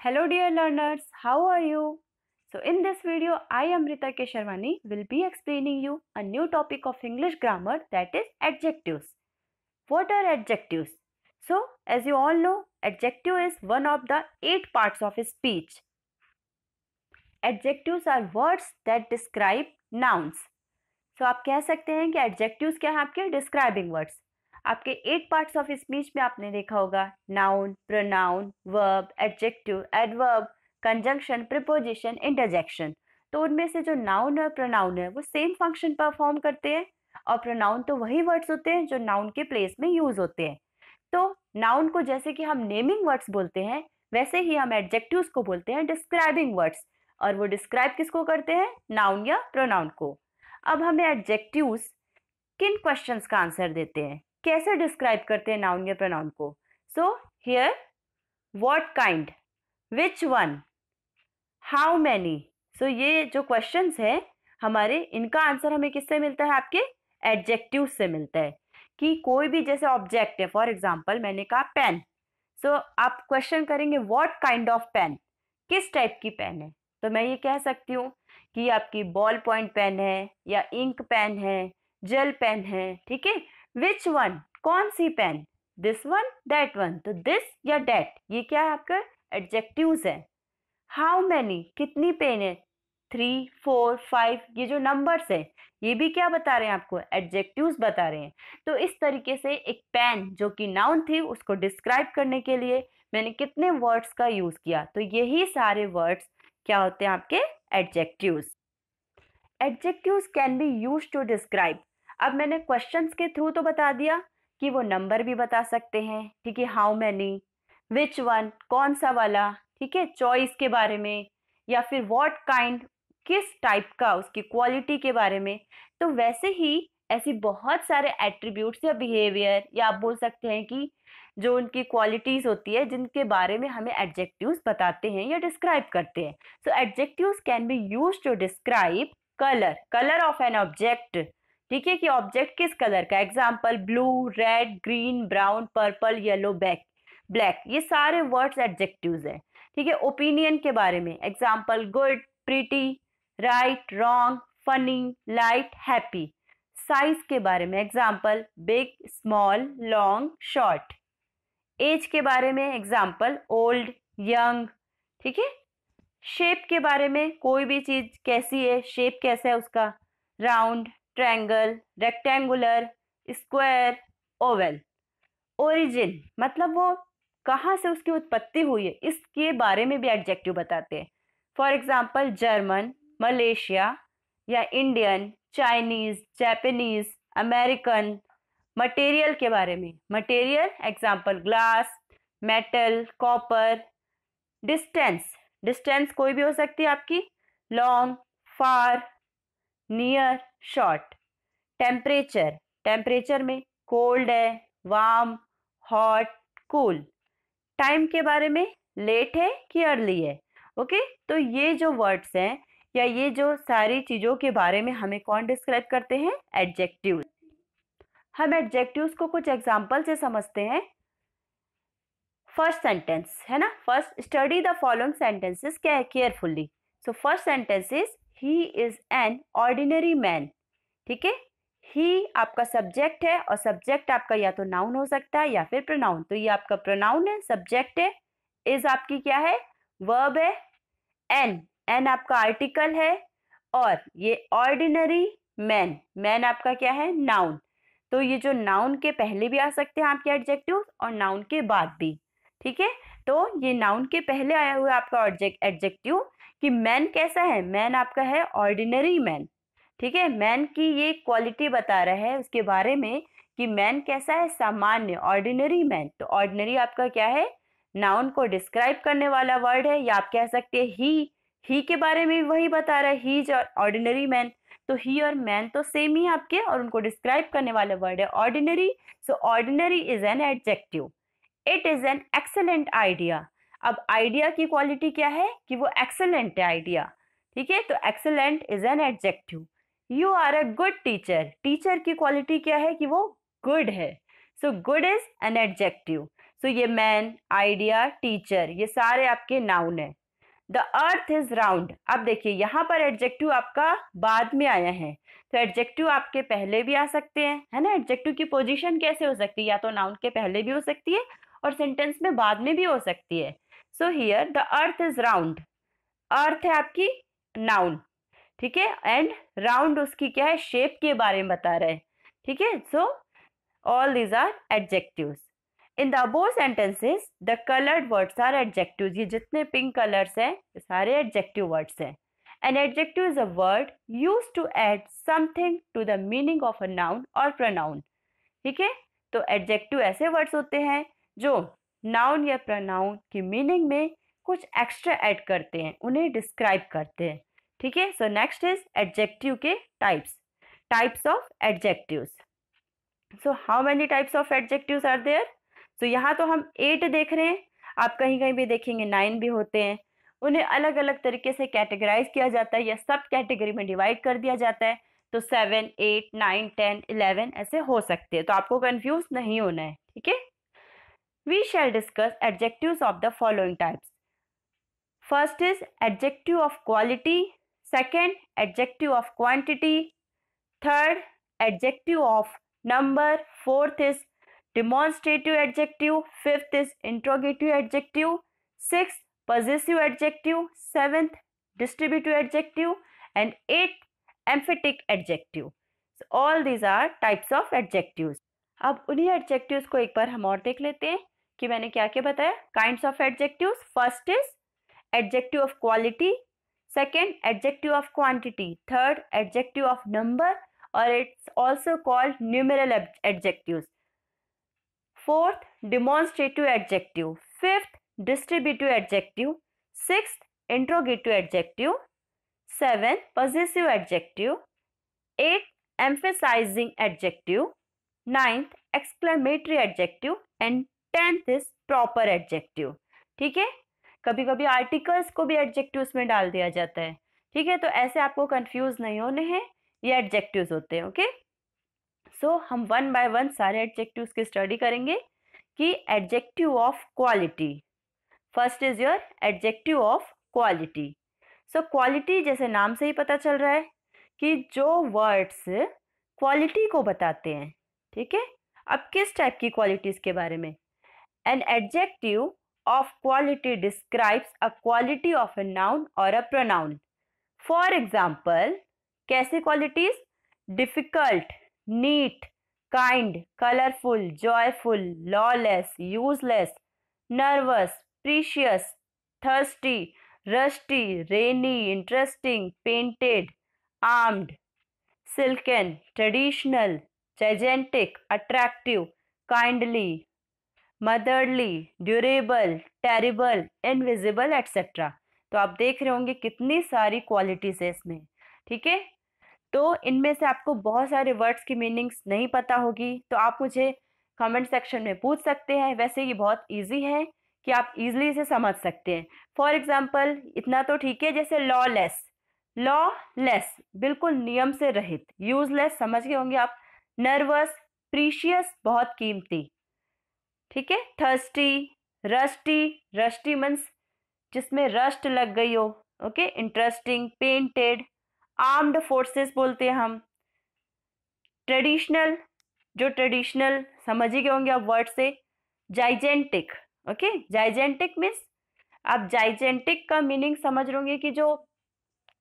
Hello dear learners, how are you? So in this video, I Amrita K. Sharwani will be explaining you a new topic of English grammar, that is adjectives. What are adjectives? So as you all know, adjective is one of the 8 parts of a speech. Adjectives are words that describe nouns. So आप कह सकते हैं कि adjectives क्या है आपके describing words. आपके 8 parts of speech में आपने देखा होगा noun, pronoun, verb, adjective, adverb, conjunction, preposition, interjection. तो उनमें से जो नाउन और प्रोनाउन है वो सेम फंक्शन परफॉर्म करते हैं और प्रोनाउन तो वही वर्ड्स होते हैं जो नाउन के प्लेस में यूज होते हैं. तो नाउन को जैसे कि हम नेमिंग वर्ड्स बोलते हैं वैसे ही हम एडजेक्टिव्स को बोलते हैं डिस्क्राइबिंग वर्ड्स, और वो डिस्क्राइब किसको करते हैं? नाउन या प्रोनाउन को. अब हमें एडजेक्टिव्स किन क्वेश्चंस का आंसर देते हैं, कैसे डिस्क्राइब करते हैं नाउन या प्रोनाउन को? So here what kind, which one, how many. So ये जो क्वेश्चंस है हमारे, इनका आंसर हमें किससे मिलता है? आपके एडजेक्टिव से मिलता है. कि कोई भी जैसे ऑब्जेक्ट है, फॉर एग्जांपल मैंने कहा पेन. सो आप क्वेश्चन करेंगे व्हाट काइंड ऑफ पेन, किस टाइप की पेन है. तो मैं ये कह सकती हूँ कि आपकी बॉल पॉइंट पेन है या इंक पेन है, जेल पेन है. ठीक है. विच वन, कौन सी pen? This one, that one. तो दिस या दैट ये क्या है? आपका एडजेक्टिव्स है. हाउ मैनी, कितनी पेन है? 3, 4, 5, ये जो नंबर्स है ये भी क्या बता रहे हैं आपको? एडजेक्टिव्स बता रहे हैं. तो इस तरीके से एक पेन जो कि नाउन थी उसको डिस्क्राइब करने के लिए मैंने कितने वर्ड्स का यूज किया. तो यही सारे वर्ड्स क्या होते हैं? आपके adjectives. Adjectives can be used to describe. अब मैंने क्वेश्चंस के थ्रू तो बता दिया कि वो नंबर भी बता सकते हैं. ठीक है. हाउ मैनी, विच वन, कौन सा वाला. ठीक है. चॉइस के बारे में, या फिर व्हाट काइंड, किस टाइप का, उसकी क्वालिटी के बारे में. तो वैसे ही ऐसी बहुत सारे एट्रीब्यूट्स या बिहेवियर, या आप बोल सकते हैं कि जो उनकी क्वालिटीज होती है जिनके बारे में हमें एडजेक्टिव्स बताते हैं या डिस्क्राइब करते हैं. So adjectives can be used to describe colour, colour of an object. ठीक है. कि ऑब्जेक्ट किस कलर का? Example blue, red, green, brown, purple, yellow, black. ये सारे वर्ड्स एडजेक्टिव्स हैं. ठीक है. ओपिनियन के बारे में, example good, pretty, right, wrong, funny, light, happy. Size के बारे में, example big, small, long, short. Age के बारे में, एग्जाम्पल ओल्ड, यंग. ठीक है. शेप के बारे में, कोई भी चीज कैसी है, शेप कैसा है उसका, round, triangle, rectangular, square, Oval. Origin मतलब वो कहाँ से उसकी उत्पत्ति हुई है, इसके बारे में भी एडजेक्टिव बताते हैं. फॉर एग्जाम्पल जर्मन, मलेशिया, या Indian, Chinese, Japanese, American. Material के बारे में, material example glass, metal, copper. Distance, distance कोई भी हो सकती है आपकी, लॉन्ग, फार, नियर, शॉर्ट. टेम्परेचर, टेम्परेचर में कोल्ड है, वार्म, हॉट, कूल. टाइम के बारे में, लेट है कि अर्ली है. ओके. तो ये जो वर्ड्स हैं या ये जो सारी चीजों के बारे में हमें कौन डिस्क्राइब करते हैं? एडजेक्टिव. हम एडजेक्टिव्स को कुछ एग्जाम्पल से समझते हैं. फर्स्ट सेंटेंस है ना. First, study the following sentences carefully. So first sentence is he is an ordinary man. ठीक है. ही आपका सब्जेक्ट है और सब्जेक्ट आपका या तो नाउन हो सकता है या फिर प्रोनाउन. तो ये आपका प्रोनाउन है, सब्जेक्ट है. इज आपकी क्या है? वर्ब है. एन, एन आपका आर्टिकल है. और ये ऑर्डिनरी मैन, मैन आपका क्या है? नाउन. तो ये जो नाउन के पहले भी आ सकते हैं आपके एडजेक्टिव और नाउन के बाद भी. ठीक है. तो ये नाउन के पहले आया हुआ आपका एडजेक्टिव कि मैन कैसा है? मैन आपका है ऑर्डिनरी मैन. ठीक है. मैन की ये क्वालिटी बता रहा है उसके बारे में कि मैन कैसा है? सामान्य, ऑर्डिनरी मैन. तो ऑर्डिनरी आपका क्या है? नाउन को डिस्क्राइब करने वाला वर्ड है. या आप कह सकते हैं ही के बारे में भी वही बता रहा है, ही इज ऑर्डिनरी मैन. तो ही और मैन तो सेम ही आपके, और उनको डिस्क्राइब करने वाला वर्ड है ordinary. So ordinary is an adjective. It is an excellent idea. अब आइडिया की क्वालिटी क्या है? कि वो एक्सेलेंट है आइडिया. ठीक है. तो excellent is an adjective. You are a good teacher. Teacher की क्वालिटी क्या है? कि वो गुड है. So good is an adjective. So ये मैन, आइडिया, टीचर, ये सारे आपके नाउन है। द अर्थ इज राउंड, अब देखिए यहाँ पर एडजेक्टिव आपका बाद में आया है, तो एडजेक्टिव आपके पहले भी आ सकते हैं, है ना। एडजेक्टिव की पोजीशन कैसे हो सकती है, या तो नाउन के पहले भी हो सकती है और सेंटेंस में बाद में भी हो सकती है। So here the earth is round, earth है आपकी नाउन, ठीक है, एंड राउंड उसकी क्या है, शेप के बारे में बता रहे हैं, ठीक है। So all these are adjectives. In the above sentences the coloured words are adjectives, ये जितने पिंक कलर्स हैं ये सारे एडजेक्टिव वर्ड्स हैं। An adjective is a word used to add something to the meaning of a noun और pronoun, ठीक है। तो एडजेक्टिव ऐसे वर्ड्स होते हैं जो नाउन या प्रोनाउन की मीनिंग में कुछ एक्स्ट्रा ऐड करते हैं, उन्हें डिस्क्राइब करते हैं, ठीक है। सो नेक्स्ट इज एडजेक्टिव के types of adjectives. So how many types of adjectives are there? So यहाँ तो हम 8 देख रहे हैं, आप कहीं कहीं भी देखेंगे 9 भी होते हैं। उन्हें अलग अलग तरीके से कैटेगराइज किया जाता है या सब कैटेगरी में डिवाइड कर दिया जाता है, तो 7, 8, 9, 10, 11 ऐसे हो सकते हैं, तो आपको कंफ्यूज नहीं होना है, ठीक है। We shall discuss adjectives of the following types. First is adjective of quality, second adjective of quantity, third adjective of number, fourth is demonstrative adjective, fifth is interrogative adjective, sixth possessive adjective, seventh distributive adjective, and eighth emphatic adjective. So all these are types of adjectives. अब उन्हीं adjectives को एक बार हम और देख लेते हैं कि मैंने क्या क्या बताया। kinds of adjectives, first is adjective of quality, second adjective of quantity, third adjective of number, or it's also called numeral adjectives, fourth demonstrative adjective, fifth distributive adjective, sixth interrogative adjective, seventh possessive adjective, eighth emphasizing adjective, ninth exclamatory adjective, and 10th is proper adjective, ठीक है। कभी कभी articles को भी adjectives में डाल दिया जाता है, ठीक है, तो ऐसे आपको कंफ्यूज नहीं होने हैं, ये एडजेक्टिव्स होते हैं, ओके। सो हम वन बाय वन सारे एडजेक्टिव्स की स्टडी करेंगे कि adjective of quality. First is your adjective of quality. So quality जैसे नाम से ही पता चल रहा है कि जो वर्ड्स क्वालिटी को बताते हैं, ठीक है। अब किस टाइप की क्वालिटीज के बारे में? An adjective of quality describes a quality of a noun और अ प्रोनाउन। फॉर एग्जाम्पल, कैसी qualities? Difficult, neat, kind, colourful, joyful, lawless, useless, nervous, precious, thirsty, rusty, rainy, interesting, painted, armed, silken, traditional, gigantic, attractive, kindly, motherly, durable, terrible, invisible, etcetera. तो आप देख रहे होंगे कितनी सारी qualities है इसमें, ठीक है। तो इनमें से आपको बहुत सारे वर्ड्स की मीनिंग्स नहीं पता होगी, तो आप मुझे कमेंट सेक्शन में पूछ सकते हैं। वैसे ये बहुत इजी है कि आप इजीली इसे समझ सकते हैं। फॉर एग्जांपल, इतना तो ठीक है, जैसे लॉलेस, लॉलेस बिल्कुल नियम से रहित, यूजलेस समझ गए होंगे आप, नर्वस, प्रीशियस बहुत कीमती, ठीक है, थर्स्टी, रस्टी, रस्टी मीन्स जिसमें रस्ट लग गई हो, okay, interesting, painted, armed forces बोलते हैं हम, ट्रेडिशनल, जो ट्रेडिशनल समझ ही गए होंगे आप वर्ड से, जाइजेंटिक, ओके, जाइजेंटिक मीन्स आप जाइजेंटिक का मीनिंग समझ रहे होंगे कि जो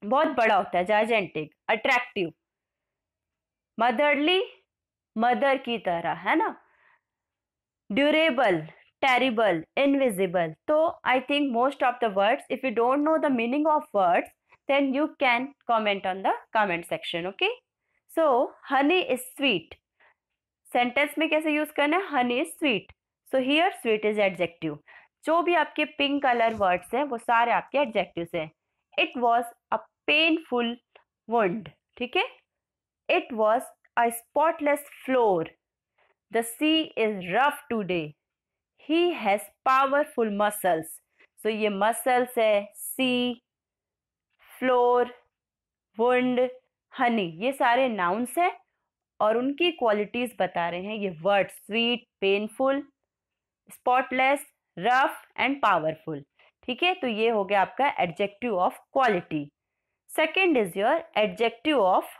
बहुत बड़ा होता है, जाइजेंटिक, अट्रैक्टिव, मदरली, मदर की तरह, है ना, durable, terrible, invisible. So I think most of the words, if you don't know the meaning of words, then you can comment on the comment section, okay? So honey is sweet. Sentence में कैसे use करना है? honey is sweet. So here sweet is adjective. जो भी आपके pink colour words हैं वो सारे आपके एडजेक्टिव्स हैं। It was a painful wound, ठीक है? It was a spotless floor. The sea is rough today. He has powerful muscles. So ये muscles है, sea, floor, wound, honey, ये सारे nouns हैं और उनकी qualities बता रहे हैं ये words, sweet, painful, spotless, rough and powerful. ठीक है, तो ये हो गया आपका adjective of quality. Second is your adjective of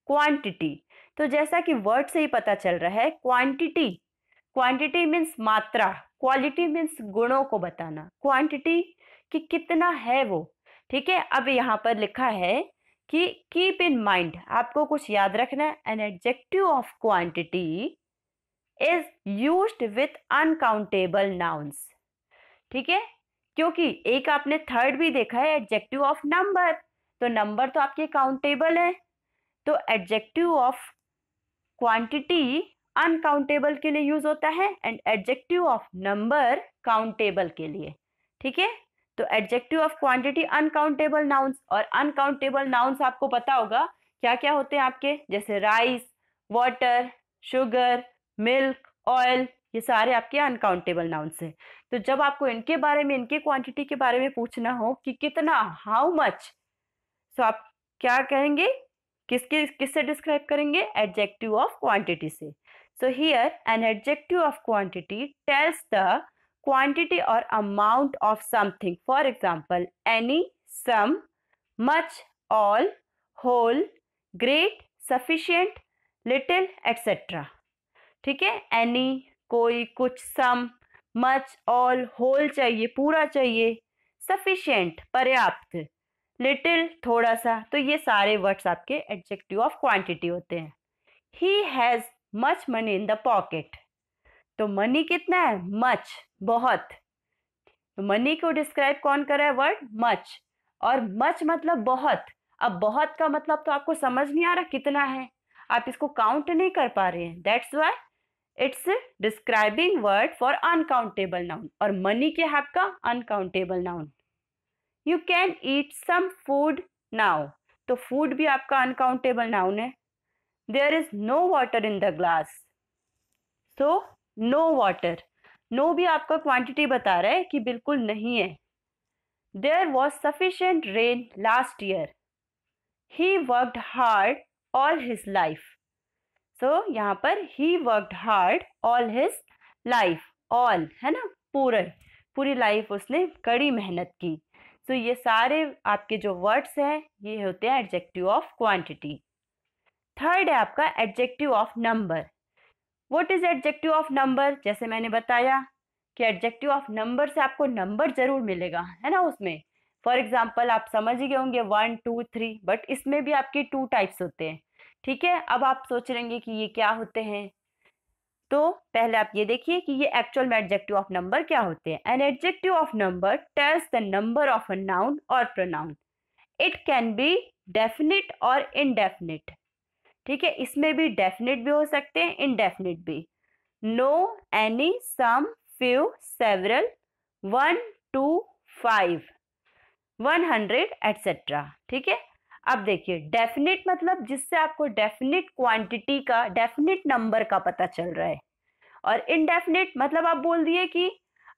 quantity. तो जैसा कि वर्ड से ही पता चल रहा है, क्वांटिटी, क्वांटिटी मीन्स मात्रा, क्वालिटी मीन्स गुणों को बताना, क्वांटिटी कि कितना है वो। ठीक है, अब यहाँ पर लिखा है कि कीप इन माइंड, आपको कुछ याद रखना है, N adjective of quantity is used with uncountable nouns. ठीक है, क्योंकि एक आपने थर्ड भी देखा है एडजेक्टिव ऑफ नंबर, तो नंबर तो आपके काउंटेबल है, तो एडजेक्टिव ऑफ क्वांटिटी अनकाउंटेबल के लिए यूज होता है and adjective of number countable के लिए। ठीक है, तो adjective of quantity uncountable nouns, और अनकाउंटेबल नाउन्स आपको पता होगा क्या क्या होते हैं आपके, जैसे rice, water, sugar, milk, oil, ये सारे आपके अनकाउंटेबल नाउन्स हैं। तो जब आपको इनके बारे में, इनके क्वांटिटी के बारे में पूछना हो कि कितना, हाउ मच, तो आप क्या कहेंगे, किससे डिस्क्राइब करेंगे, एडजेक्टिव ऑफ क्वांटिटी से। So here an adjective of quantity tells the quantity और amount of something, for example any, some, much, all, whole, great, sufficient, little, etcetera. ठीक है, एनी कोई, कुछ, सम, मच, ऑल, होल चाहिए, पूरा चाहिए, सफिशिएंट पर्याप्त, लिटिल थोड़ा सा, तो ये सारे वर्ड्स आपके एडजेक्टिव ऑफ क्वांटिटी होते हैं। He has much money in the pocket, तो मनी कितना है, मच, बहुत, तो मनी को डिस्क्राइब कौन कर रहा है, वर्ड मच, और मच मतलब बहुत। अब बहुत का मतलब तो आपको समझ नहीं आ रहा कितना है, आप इसको काउंट नहीं कर पा रहे हैं, that's why it's describing word for uncountable noun, और मनी क्या है आपका uncountable noun. You can eat some food now, तो फूड भी आपका अनकाउंटेबल नाउन है। There is no water in the glass, so no water, no भी आपका क्वांटिटी बता रहा है कि बिल्कुल नहीं है। There was sufficient rain last year, he worked hard all his life, so यहाँ पर he worked hard all his life, all है ना, पूरी लाइफ उसने कड़ी मेहनत की। तो ये सारे आपके जो वर्ड्स हैं ये होते हैं एडजेक्टिव ऑफ क्वांटिटी। थर्ड है आपका adjective of number. What is adjective of number, जैसे मैंने बताया कि एडजेक्टिव ऑफ नंबर से आपको नंबर जरूर मिलेगा, है ना, उसमें फॉर एग्जाम्पल आप समझ ही गए होंगे 1 2 3, बट इसमें भी आपके 2 टाइप्स होते हैं। ठीक है, अब आप सोच रहेंगे कि ये क्या होते हैं, तो पहले आप ये देखिए कि ये एक्चुअल में एडजेक्टिव ऑफ नंबर क्या होते हैं। An adjective of number tells the number of a noun और pronoun, it can be definite और इनडेफिनिट। ठीक है, इसमें भी डेफिनिट भी हो सकते हैं, इनडेफिनिट भी, नो, एनी, सम, फ्यू, सेवरल, 1 2 5 100 एटसेट्रा। ठीक है, अब देखिए डेफिनिट मतलब जिससे आपको डेफिनिट क्वांटिटी का, डेफिनिट नंबर का पता चल रहा है, और इनडेफिनिट मतलब आप बोल दिए कि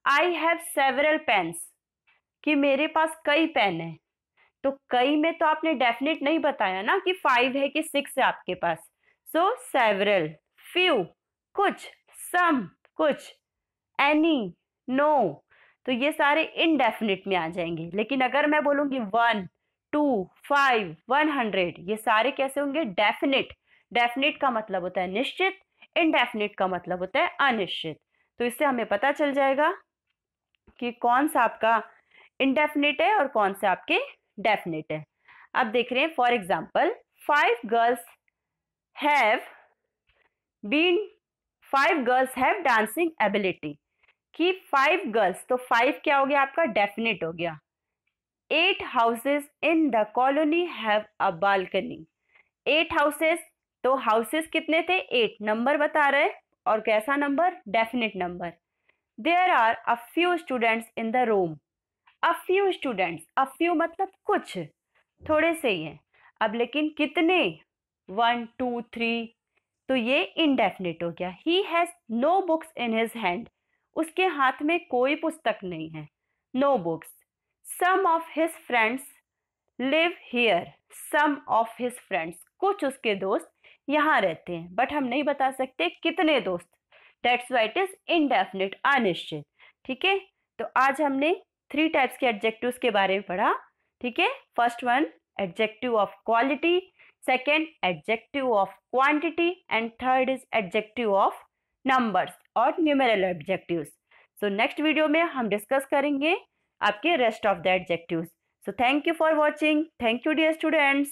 आई हैव सेवरल पेन्स, कि मेरे पास कई पेन है, तो कई में तो आपने डेफिनिट नहीं बताया ना कि 5 है कि 6 है आपके पास, सो सेवरल, फ्यू कुछ, सम कुछ, एनी नो, तो ये सारे इनडेफिनिट में आ जाएंगे। लेकिन अगर मैं बोलूंगी 1 2 5 100, ये सारे कैसे होंगे, डेफिनिट। डेफिनिट का मतलब होता है निश्चित, इनडेफिनिट का मतलब होता है अनिश्चित। तो इससे हमें पता चल जाएगा कि कौन सा आपका इनडेफिनिट है और कौन सा आपके डेफिनिट है। अब देख रहे हैं for example 5 girls have been 5 girls have dancing ability, कि 5 गर्ल्स, तो 5 क्या हो गया आपका डेफिनिट हो गया। 8 houses in the colony have a balcony, 8 houses, तो हाउसेस कितने थे, 8 नंबर बता रहे, और कैसा number, definite number. There are a few students in the room, a few students, a few मतलब कुछ, थोड़े से ही है। अब लेकिन कितने, 1 2 3, तो ये इनडेफिनिट हो गया। He has no books in his hand, उसके हाथ में कोई पुस्तक नहीं है, no books. Some of his friends live here, some of his friends, कुछ उसके दोस्त यहाँ रहते हैं, बट हम नहीं बता सकते कितने दोस्त, that's why it is indefinite, अनिश्चित। ठीक है, तो आज हमने 3 टाइप्स के एडजेक्टिव्स के बारे में पढ़ा। ठीक है, first one adjective of quality, second adjective of quantity and third is adjective of numbers और numeral adjectives. So next video में हम डिस्कस करेंगे आपके rest of the adjectives. So thank you for watching. Thank you dear students.